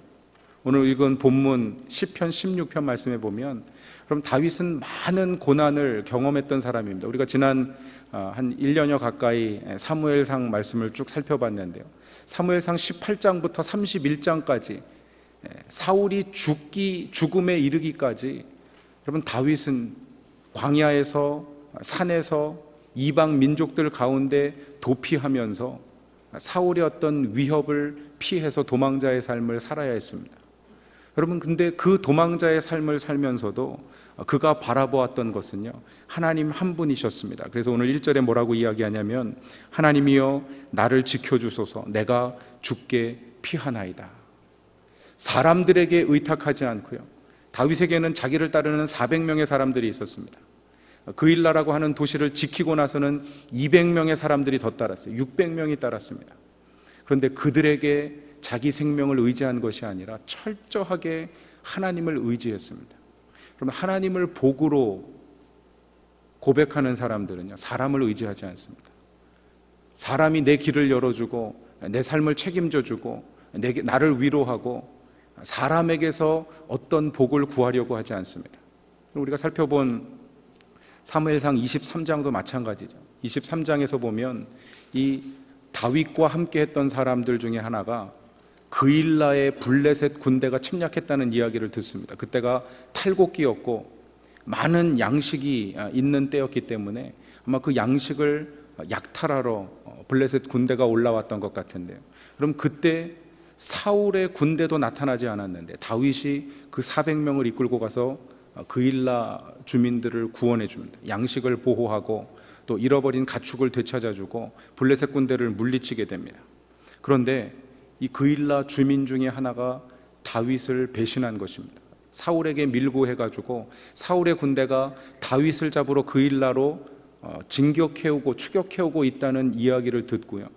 오늘 읽은 본문 시편 16편 말씀에 보면 그럼 다윗은 많은 고난을 경험했던 사람입니다. 우리가 지난 한 1년여 가까이 사무엘상 말씀을 쭉 살펴봤는데요, 사무엘상 18장부터 31장까지 사울이 죽음에 이르기까지 여러분, 다윗은 광야에서 산에서 이방 민족들 가운데 도피하면서 사울의 어떤 위협을 피해서 도망자의 삶을 살아야 했습니다. 여러분, 근데 그 도망자의 삶을 살면서도 그가 바라보았던 것은요, 하나님 한 분이셨습니다. 그래서 오늘 1절에 뭐라고 이야기하냐면 하나님이여 나를 지켜주소서, 내가 죽게 피하나이다. 사람들에게 의탁하지 않고요, 다윗에게는 자기를 따르는 400명의 사람들이 있었습니다. 그일라라고 하는 도시를 지키고 나서는 200명의 사람들이 더 따랐어요. 600명이 따랐습니다. 그런데 그들에게 자기 생명을 의지한 것이 아니라 철저하게 하나님을 의지했습니다. 그러면 하나님을 복으로 고백하는 사람들은요, 사람을 의지하지 않습니다. 사람이 내 길을 열어주고 내 삶을 책임져주고 나를 위로하고 사람에게서 어떤 복을 구하려고 하지 않습니다. 우리가 살펴본 사무엘상 23장도 마찬가지죠. 23장에서 보면 이 다윗과 함께 했던 사람들 중에 하나가 그일라의 블레셋 군대가 침략했다는 이야기를 듣습니다. 그때가 탈곡기였고 많은 양식이 있는 때였기 때문에 아마 그 양식을 약탈하러 블레셋 군대가 올라왔던 것 같은데요, 그럼 그때 사울의 군대도 나타나지 않았는데 다윗이 그 400명을 이끌고 가서 그일라 주민들을 구원해 줍니다. 양식을 보호하고 또 잃어버린 가축을 되찾아주고 블레셋 군대를 물리치게 됩니다. 그런데 이 그일라 주민 중에 하나가 다윗을 배신한 것입니다. 사울에게 밀고 해가지고 사울의 군대가 다윗을 잡으러 그일라로 진격해오고 추격해오고 있다는 이야기를 듣고요,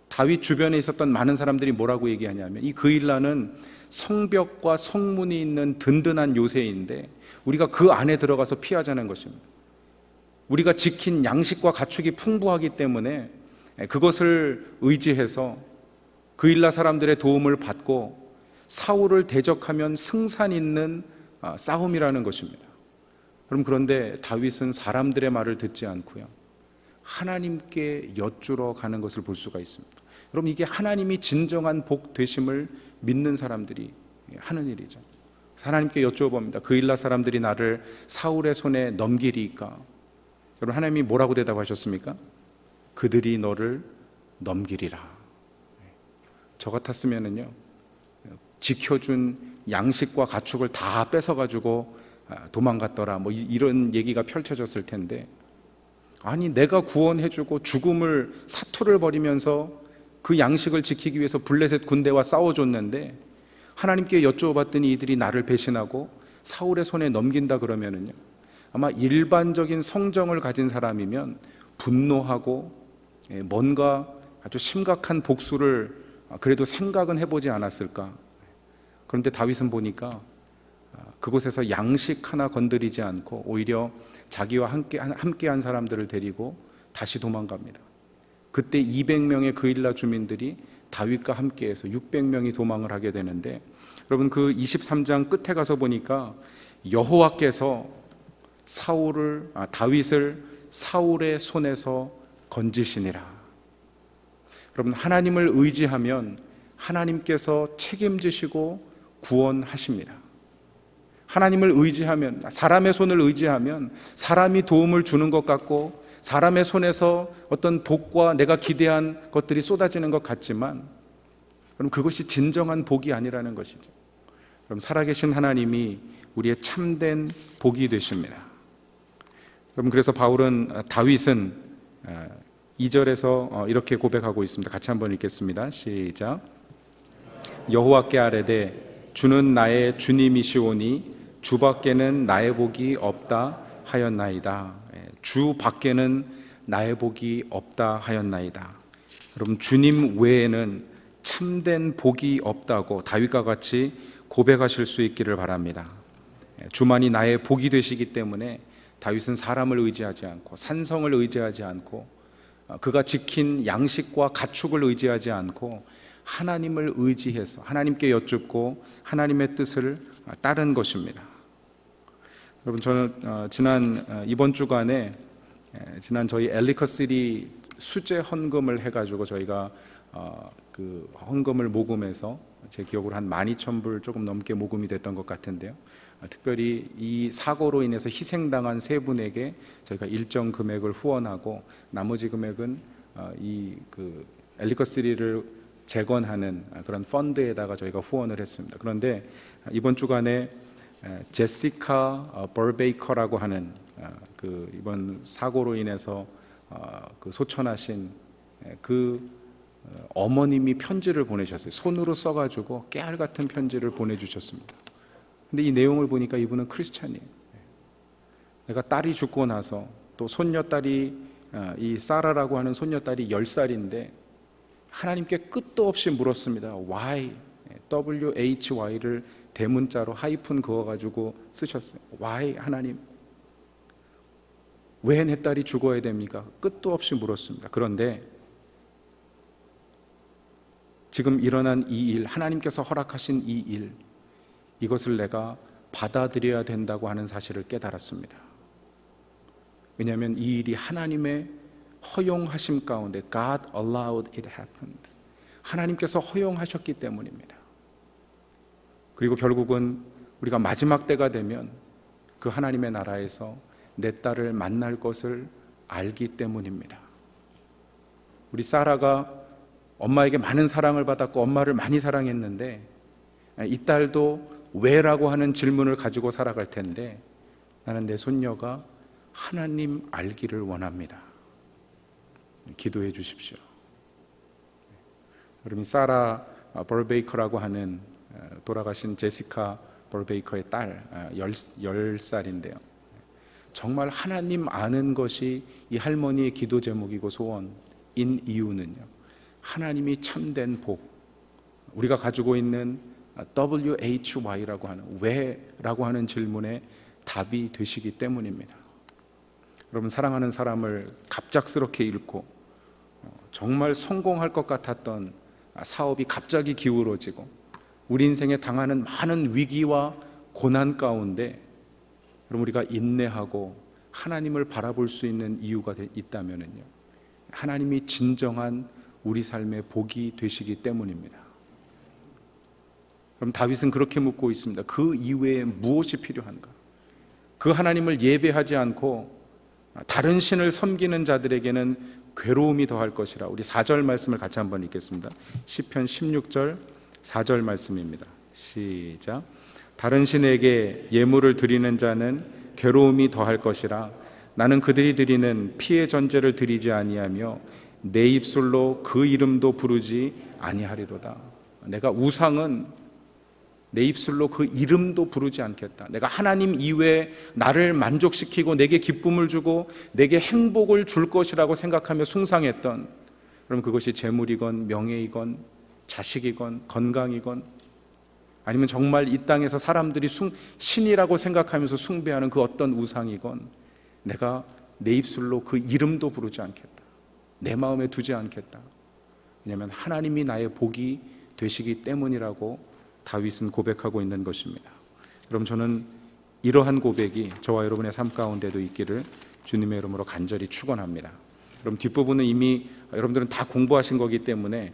다윗 주변에 있었던 많은 사람들이 뭐라고 얘기하냐면 이 그일라는 성벽과 성문이 있는 든든한 요새인데 우리가 그 안에 들어가서 피하자는 것입니다. 우리가 지킨 양식과 가축이 풍부하기 때문에 그것을 의지해서 그일라 사람들의 도움을 받고 사울을 대적하면 승산 있는 싸움이라는 것입니다. 그런데 다윗은 사람들의 말을 듣지 않고요, 하나님께 여쭈러 가는 것을 볼 수가 있습니다. 그럼 이게 하나님이 진정한 복 되심을 믿는 사람들이 하는 일이죠. 하나님께 여쭈어봅니다. 그일라 사람들이 나를 사울의 손에 넘기리까? 여러분, 하나님이 뭐라고 대답하셨습니까? 그들이 너를 넘기리라. 저 같았으면은요, 지켜준 양식과 가축을 다 뺏어가지고 도망갔더라, 뭐 이런 얘기가 펼쳐졌을 텐데, 아니 내가 구원해주고 죽음을 사투를 벌이면서 그 양식을 지키기 위해서 블레셋 군대와 싸워줬는데 하나님께 여쭈어봤더니 이들이 나를 배신하고 사울의 손에 넘긴다 그러면은요, 아마 일반적인 성정을 가진 사람이면 분노하고 뭔가 아주 심각한 복수를 그래도 생각은 해보지 않았을까. 그런데 다윗은 보니까 그곳에서 양식 하나 건드리지 않고 오히려 자기와 함께한 사람들을 데리고 다시 도망갑니다. 그때 200명의 그일라 주민들이 다윗과 함께해서 600명이 도망을 하게 되는데, 여러분 그 23장 끝에 가서 보니까 여호와께서 다윗을 사울의 손에서 건지시니라. 여러분, 하나님을 의지하면 하나님께서 책임지시고 구원하십니다. 하나님을 의지하면, 사람의 손을 의지하면 사람이 도움을 주는 것 같고 사람의 손에서 어떤 복과 내가 기대한 것들이 쏟아지는 것 같지만, 그럼 그것이 진정한 복이 아니라는 것이죠. 그럼 살아계신 하나님이 우리의 참된 복이 되십니다. 여러분, 그래서 다윗은 2절에서 이렇게 고백하고 있습니다. 같이 한번 읽겠습니다. 시작. 여호와께 아뢰되 주는 나의 주님이시오니 주밖에는 나의 복이 없다 하였나이다. 주 밖에는 나의 복이 없다 하였나이다. 여러분, 주님 외에는 참된 복이 없다고 다윗과 같이 고백하실 수 있기를 바랍니다. 주만이 나의 복이 되시기 때문에 다윗은 사람을 의지하지 않고 산성을 의지하지 않고 그가 지킨 양식과 가축을 의지하지 않고 하나님을 의지해서 하나님께 여쭙고 하나님의 뜻을 따른 것입니다. 여러분, 저는 이번 주간에 저희 엘리커시리 수제 헌금을 해가지고 저희가 그 헌금을 모금해서 제 기억으로 한 12,000불 조금 넘게 모금이 됐던 것 같은데요. 특별히 이 사고로 인해서 희생당한 세 분에게 저희가 일정 금액을 후원하고 나머지 금액은 이 그 엘리커시리를 재건하는 그런 펀드에다가 저희가 후원을 했습니다. 그런데 이번 주간에 제시카 버베이커라고 하는 이번 사고로 인해서 그 소천하신 그 어머님이 편지를 보내셨어요. 손으로 써가지고 깨알 같은 편지를 보내주셨습니다. 근데 이 내용을 보니까 이분은 크리스찬이에요. 내가 딸이 죽고 나서 또 손녀딸이 이 사라라고 하는 손녀딸이 10살인데 하나님께 끝도 없이 물었습니다. Why? WHY를 대문자로 하이픈 그어가지고 쓰셨어요. Why 하나님? 왜 내 딸이 죽어야 됩니까? 끝도 없이 물었습니다. 그런데 지금 일어난 이 일, 하나님께서 허락하신 이 일, 이것을 내가 받아들여야 된다고 하는 사실을 깨달았습니다. 왜냐하면 이 일이 하나님의 허용하심 가운데 God allowed it happened. 하나님께서 허용하셨기 때문입니다. 그리고 결국은 우리가 마지막 때가 되면 그 하나님의 나라에서 내 딸을 만날 것을 알기 때문입니다. 우리 사라가 엄마에게 많은 사랑을 받았고 엄마를 많이 사랑했는데 이 딸도 왜라고 하는 질문을 가지고 살아갈 텐데 나는 내 손녀가 하나님 알기를 원합니다. 기도해 주십시오. 여러분, 사라 벌베이커라고 하는 돌아가신 제시카 벌베이커의 딸 10살인데요. 정말 하나님 아는 것이 이 할머니의 기도 제목이고 소원인 이유는요, 하나님이 참된 복, 우리가 가지고 있는 WHY라고 하는 왜라고 하는 질문에 답이 되시기 때문입니다. 여러분, 사랑하는 사람을 갑작스럽게 잃고 정말 성공할 것 같았던 사업이 갑자기 기울어지고 우리 인생에 당하는 많은 위기와 고난 가운데 그럼 우리가 인내하고 하나님을 바라볼 수 있는 이유가 있다면요, 하나님이 진정한 우리 삶의 복이 되시기 때문입니다. 그럼 다윗은 그렇게 묻고 있습니다. 그 이외에 무엇이 필요한가? 그 하나님을 예배하지 않고 다른 신을 섬기는 자들에게는 괴로움이 더할 것이라. 우리 4절 말씀을 같이 한번 읽겠습니다. 시편 16절 4절 말씀입니다. 시작. 다른 신에게 예물을 드리는 자는 괴로움이 더할 것이라. 나는 그들이 드리는 피의 전제를 드리지 아니하며 내 입술로 그 이름도 부르지 아니하리로다. 내가 우상은 내 입술로 그 이름도 부르지 않겠다. 내가 하나님 이외에 나를 만족시키고 내게 기쁨을 주고 내게 행복을 줄 것이라고 생각하며 숭상했던, 그럼 그것이 재물이건 명예이건 자식이건 건강이건 아니면 정말 이 땅에서 사람들이 신이라고 생각하면서 숭배하는 그 어떤 우상이건 내가 내 입술로 그 이름도 부르지 않겠다. 내 마음에 두지 않겠다. 왜냐하면 하나님이 나의 복이 되시기 때문이라고 다윗은 고백하고 있는 것입니다. 그럼 저는 이러한 고백이 저와 여러분의 삶 가운데도 있기를 주님의 이름으로 간절히 축원합니다. 그럼 뒷부분은 이미 여러분들은 다 공부하신 거기 때문에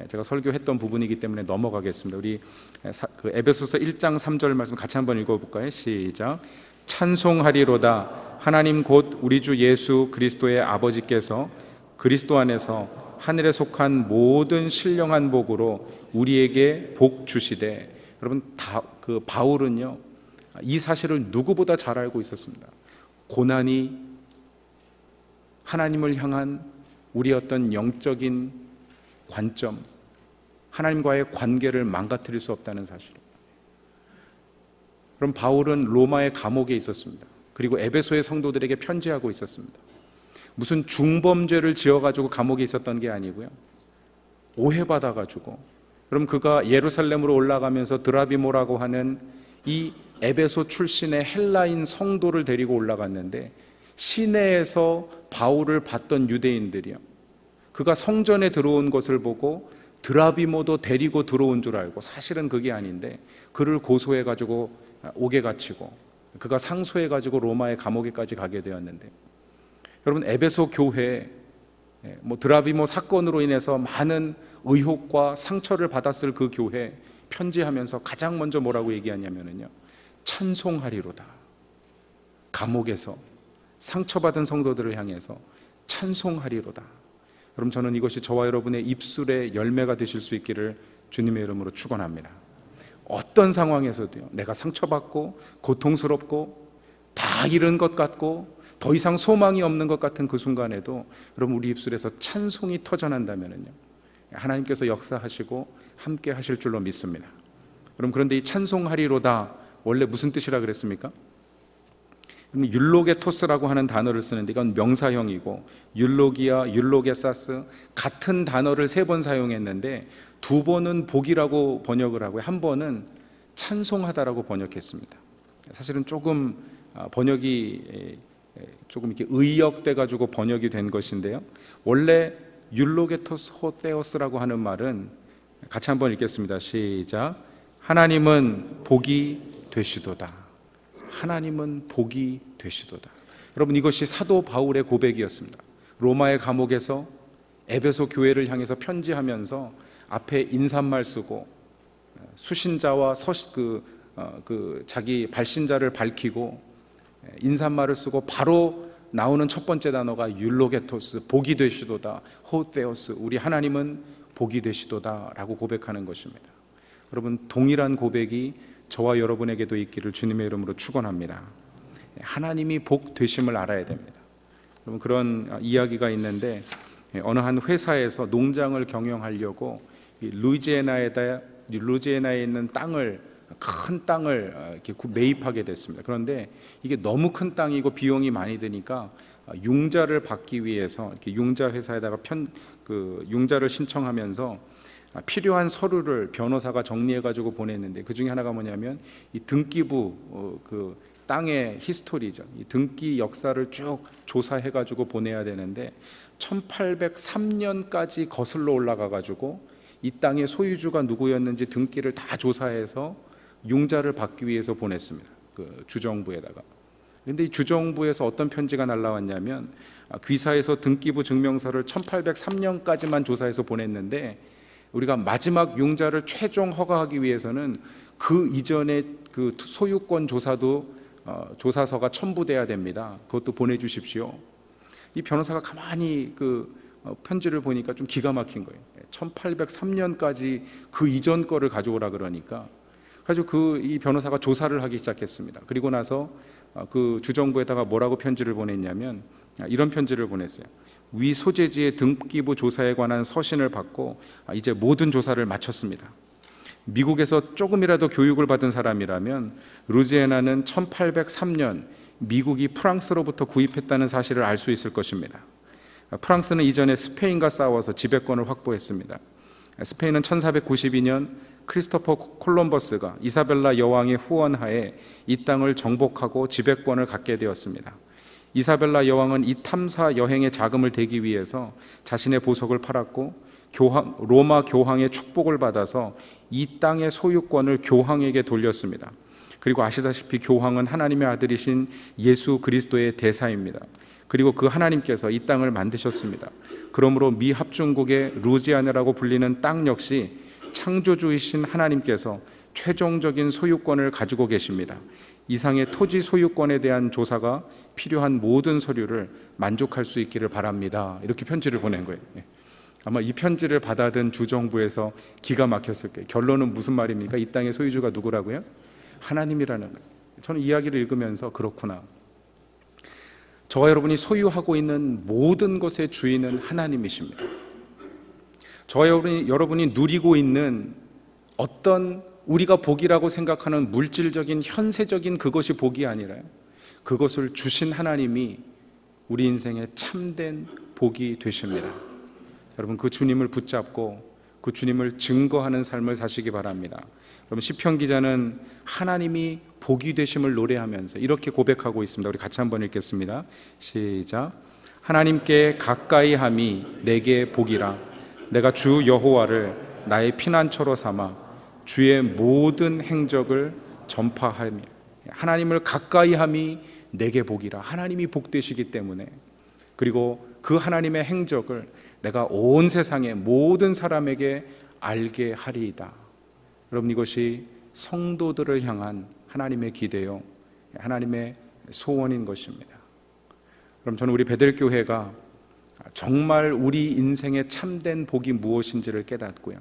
제가 설교했던 부분이기 때문에 넘어가겠습니다. 우리 그 에베소서 1장 3절 말씀 같이 한번 읽어볼까요? 시작. 찬송하리로다 하나님 곧 우리 주 예수 그리스도의 아버지께서 그리스도 안에서 하늘에 속한 모든 신령한 복으로 우리에게 복 주시되. 여러분 그 바울은요 이 사실을 누구보다 잘 알고 있었습니다. 고난이 하나님을 향한 우리 어떤 영적인 관점, 하나님과의 관계를 망가뜨릴 수 없다는 사실. 그럼 바울은 로마의 감옥에 있었습니다. 그리고 에베소의 성도들에게 편지하고 있었습니다. 무슨 중범죄를 지어가지고 감옥에 있었던 게 아니고요, 오해받아가지고. 그럼 그가 예루살렘으로 올라가면서 드라비모라고 하는 이 에베소 출신의 헬라인 성도를 데리고 올라갔는데, 시내에서 바울을 봤던 유대인들이요, 그가 성전에 들어온 것을 보고 드라비모도 데리고 들어온 줄 알고, 사실은 그게 아닌데 그를 고소해가지고 옥에 갇히고 그가 상소해가지고 로마의 감옥에까지 가게 되었는데, 여러분 에베소 교회 드라비모 사건으로 인해서 많은 의혹과 상처를 받았을 그 교회 편지하면서 가장 먼저 뭐라고 얘기하냐면요, 찬송하리로다. 감옥에서 상처받은 성도들을 향해서 찬송하리로다. 그럼 저는 이것이 저와 여러분의 입술의 열매가 되실 수 있기를 주님의 이름으로 축원합니다. 어떤 상황에서도요, 내가 상처받고 고통스럽고 다 잃은 것 같고 더 이상 소망이 없는 것 같은 그 순간에도 여러분 우리 입술에서 찬송이 터져난다면요, 하나님께서 역사하시고 함께 하실 줄로 믿습니다. 그럼 그런데 이 찬송하리로다 원래 무슨 뜻이라 그랬습니까? 율로게토스라고 하는 단어를 쓰는데 이건 명사형이고, 율로기아, 율로게사스 같은 단어를 3번 사용했는데 2번은 복이라고 번역을 하고 한 번은 찬송하다라고 번역했습니다. 사실은 조금 번역이 조금 이렇게 의역돼 가지고 번역이 된 것인데요, 원래 율로게토스 호테오스라고 하는 말은 같이 한번 읽겠습니다. 시작. 하나님은 복이 되시도다. 하나님은 복이 되시도다. 여러분 이것이 사도 바울의 고백이었습니다. 로마의 감옥에서 에베소 교회를 향해서 편지하면서 앞에 인사말 쓰고 수신자와 자기 발신자를 밝히고 인사말을 쓰고 바로 나오는 첫 번째 단어가 율로게토스, 복이 되시도다, 호테오스, 우리 하나님은 복이 되시도다 라고 고백하는 것입니다. 여러분 동일한 고백이 저와 여러분에게도 있기를 주님의 이름으로 축원합니다. 하나님이 복 되심을 알아야 됩니다. 여러분 그런 이야기가 있는데, 어느 한 회사에서 농장을 경영하려고 루이지애나에 있는 큰 땅을 이렇게 매입하게 됐습니다. 그런데 이게 너무 큰 땅이고 비용이 많이 드니까 융자를 받기 위해서 이렇게 융자 회사에다가 융자를 신청하면서 필요한 서류를 변호사가 정리해가지고 보냈는데, 그 중에 하나가 뭐냐면 이 등기부 그 땅의 히스토리죠. 이 등기 역사를 쭉 조사해가지고 보내야 되는데 1803년까지 거슬러 올라가가지고 이 땅의 소유주가 누구였는지 등기를 다 조사해서 융자를 받기 위해서 보냈습니다. 그 주정부에다가. 그런데 이 주정부에서 어떤 편지가 날라왔냐면, 귀사에서 등기부 증명서를 1803년까지만 조사해서 보냈는데 우리가 마지막 융자를 최종 허가하기 위해서는 그 이전에 그 소유권 조사도 조사서가 첨부돼야 됩니다. 그것도 보내주십시오. 이 변호사가 가만히 그 편지를 보니까 좀 기가 막힌 거예요. 1803년까지 그 이전 거를 가져오라 그러니까, 그래서 이 변호사가 조사를 하기 시작했습니다. 그리고 나서 그 주정부에다가 뭐라고 편지를 보냈냐면 이런 편지를 보냈어요. 위 소재지의 등기부 조사에 관한 서신을 받고 이제 모든 조사를 마쳤습니다. 미국에서 조금이라도 교육을 받은 사람이라면 루지애나는 1803년 미국이 프랑스로부터 구입했다는 사실을 알 수 있을 것입니다. 프랑스는 이전에 스페인과 싸워서 지배권을 확보했습니다. 스페인은 1492년 크리스토퍼 콜럼버스가 이사벨라 여왕의 후원하에 이 땅을 정복하고 지배권을 갖게 되었습니다. 이사벨라 여왕은 이 탐사 여행의 자금을 대기 위해서 자신의 보석을 팔았고 로마 교황의 축복을 받아서 이 땅의 소유권을 교황에게 돌렸습니다. 그리고 아시다시피 교황은 하나님의 아들이신 예수 그리스도의 대사입니다. 그리고 그 하나님께서 이 땅을 만드셨습니다. 그러므로 미 합중국의 루지아나라고 불리는 땅 역시 창조주이신 하나님께서 최종적인 소유권을 가지고 계십니다. 이상의 토지 소유권에 대한 조사가 필요한 모든 서류를 만족할 수 있기를 바랍니다. 이렇게 편지를 보낸 거예요. 아마 이 편지를 받아든 주정부에서 기가 막혔을 거예요. 결론은 무슨 말입니까? 이 땅의 소유주가 누구라고요? 하나님이라는 거예요. 저는 이야기를 읽으면서 그렇구나, 저와 여러분이 소유하고 있는 모든 것의 주인은 하나님이십니다. 저와 여러분이 누리고 있는 어떤 우리가 복이라고 생각하는 물질적인 현세적인 그것이 복이 아니라요, 그것을 주신 하나님이 우리 인생의 참된 복이 되십니다. 여러분, 그 주님을 붙잡고 그 주님을 증거하는 삶을 사시기 바랍니다. 여러분, 시편 기자는 하나님이 복이 되심을 노래하면서 이렇게 고백하고 있습니다. 우리 같이 한번 읽겠습니다. 시작. 하나님께 가까이 함이 내게 복이라. 내가 주 여호와를 나의 피난처로 삼아 주의 모든 행적을 전파하며. 하나님을 가까이 함이 내게 복이라. 하나님이 복되시기 때문에, 그리고 그 하나님의 행적을 내가 온 세상의 모든 사람에게 알게 하리이다. 여러분, 이것이 성도들을 향한 하나님의 기대요, 하나님의 소원인 것입니다. 그럼 저는 우리 베델교회가 정말 우리 인생의 참된 복이 무엇인지를 깨닫고요,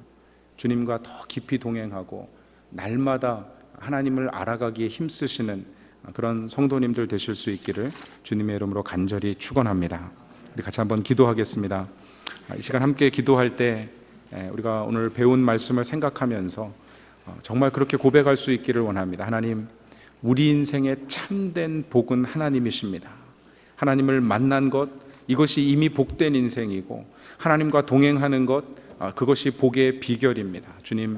주님과 더 깊이 동행하고 날마다 하나님을 알아가기에 힘쓰시는 그런 성도님들 되실 수 있기를 주님의 이름으로 간절히 축원합니다. 우리 같이 한번 기도하겠습니다. 이 시간 함께 기도할 때 우리가 오늘 배운 말씀을 생각하면서 정말 그렇게 고백할 수 있기를 원합니다. 하나님, 우리 인생의 참된 복은 하나님이십니다. 하나님을 만난 것, 이것이 이미 복된 인생이고, 하나님과 동행하는 것, 그것이 복의 비결입니다. 주님,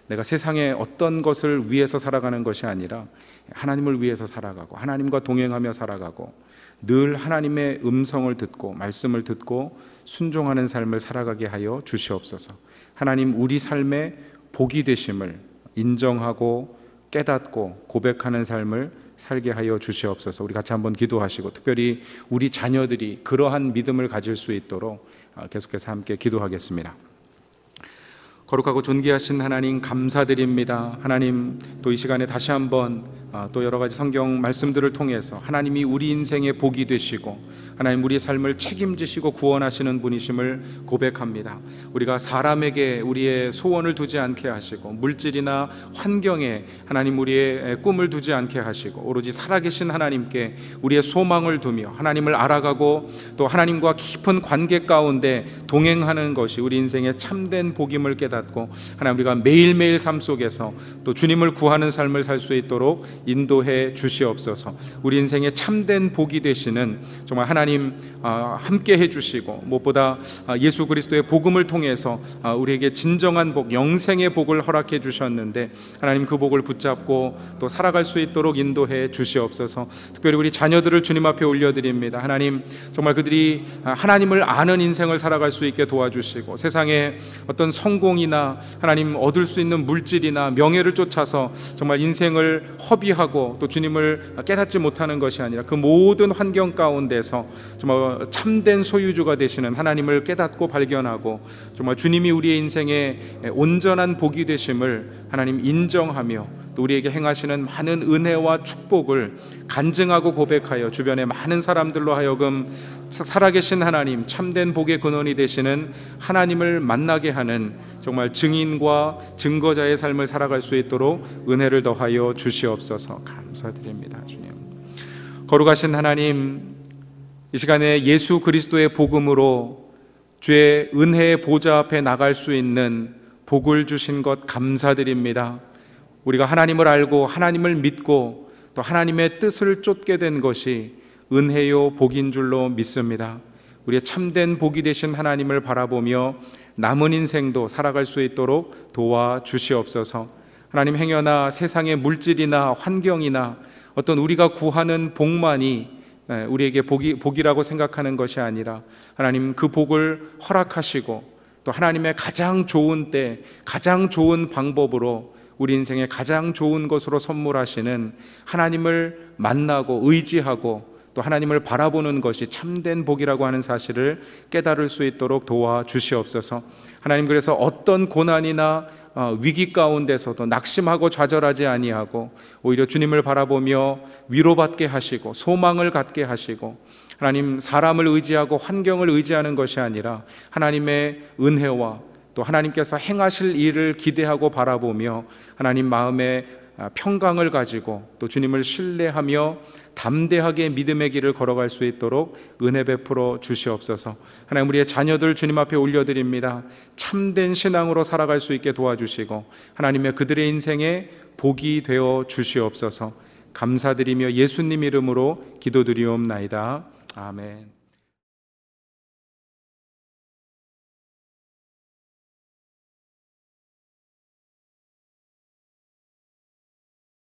내가 세상에 어떤 것을 위해서 살아가는 것이 아니라 하나님을 위해서 살아가고 하나님과 동행하며 살아가고 늘 하나님의 음성을 듣고 말씀을 듣고 순종하는 삶을 살아가게 하여 주시옵소서. 하나님, 우리 삶의 복이 되심을 인정하고 깨닫고 고백하는 삶을 살게 하여 주시옵소서. 우리 같이 한번 기도하시고, 특별히 우리 자녀들이 그러한 믿음을 가질 수 있도록 계속해서 함께 기도하겠습니다. 거룩하고 존귀하신 하나님, 감사드립니다. 하나님, 또 이 시간에 다시 한번 또 여러 가지 성경 말씀들을 통해서 하나님이 우리 인생의 복이 되시고 하나님 우리의 삶을 책임지시고 구원하시는 분이심을 고백합니다. 우리가 사람에게 우리의 소원을 두지 않게 하시고 물질이나 환경에 하나님 우리의 꿈을 두지 않게 하시고 오로지 살아계신 하나님께 우리의 소망을 두며 하나님을 알아가고 또 하나님과 깊은 관계 가운데 동행하는 것이 우리 인생의 참된 복임을 깨닫고 하나님 우리가 매일매일 삶 속에서 또 주님을 구하는 삶을 살 수 있도록 인도해 주시옵소서. 우리 인생의 참된 복이 되시는 정말 하나님 함께 해주시고 무엇보다 예수 그리스도의 복음을 통해서 우리에게 진정한 복, 영생의 복을 허락해 주셨는데 하나님 그 복을 붙잡고 또 살아갈 수 있도록 인도해 주시옵소서. 특별히 우리 자녀들을 주님 앞에 올려드립니다. 하나님, 정말 그들이 하나님을 아는 인생을 살아갈 수 있게 도와주시고 세상에 어떤 성공이나 하나님 얻을 수 있는 물질이나 명예를 쫓아서 정말 인생을 허비하고 또 주님을 깨닫지 못하는 것이 아니라 그 모든 환경 가운데서 정말 참된 소유주가 되시는 하나님을 깨닫고 발견하고 정말 주님이 우리의 인생에 온전한 복이 되심을 하나님 인정하며 또 우리에게 행하시는 많은 은혜와 축복을 간증하고 고백하여 주변의 많은 사람들로 하여금 살아계신 하나님, 참된 복의 근원이 되시는 하나님을 만나게 하는 정말 증인과 증거자의 삶을 살아갈 수 있도록 은혜를 더하여 주시옵소서. 감사드립니다. 주님, 거룩하신 하나님, 이 시간에 예수 그리스도의 복음으로 주의 은혜의 보좌 앞에 나갈 수 있는 복을 주신 것 감사드립니다. 우리가 하나님을 알고 하나님을 믿고 또 하나님의 뜻을 쫓게 된 것이 은혜요 복인 줄로 믿습니다. 우리의 참된 복이 되신 하나님을 바라보며 남은 인생도 살아갈 수 있도록 도와주시옵소서. 하나님, 행여나 세상의 물질이나 환경이나 어떤 우리가 구하는 복만이 우리에게 복이라고 생각하는 것이 아니라 하나님, 그 복을 허락하시고 또 하나님의 가장 좋은 때, 가장 좋은 방법으로 우리 인생의 가장 좋은 것으로 선물하시는 하나님을 만나고 의지하고 또 하나님을 바라보는 것이 참된 복이라고 하는 사실을 깨달을 수 있도록 도와주시옵소서. 하나님, 그래서 어떤 고난이나 위기 가운데서도 낙심하고 좌절하지 아니하고 오히려 주님을 바라보며 위로받게 하시고 소망을 갖게 하시고, 하나님, 사람을 의지하고 환경을 의지하는 것이 아니라 하나님의 은혜와 또 하나님께서 행하실 일을 기대하고 바라보며 하나님 마음에 평강을 가지고 또 주님을 신뢰하며 담대하게 믿음의 길을 걸어갈 수 있도록 은혜 베풀어 주시옵소서. 하나님, 우리의 자녀들 주님 앞에 올려드립니다. 참된 신앙으로 살아갈 수 있게 도와주시고 하나님의 그들의 인생에 복이 되어 주시옵소서. 감사드리며 예수님 이름으로 기도드리옵나이다. 아멘.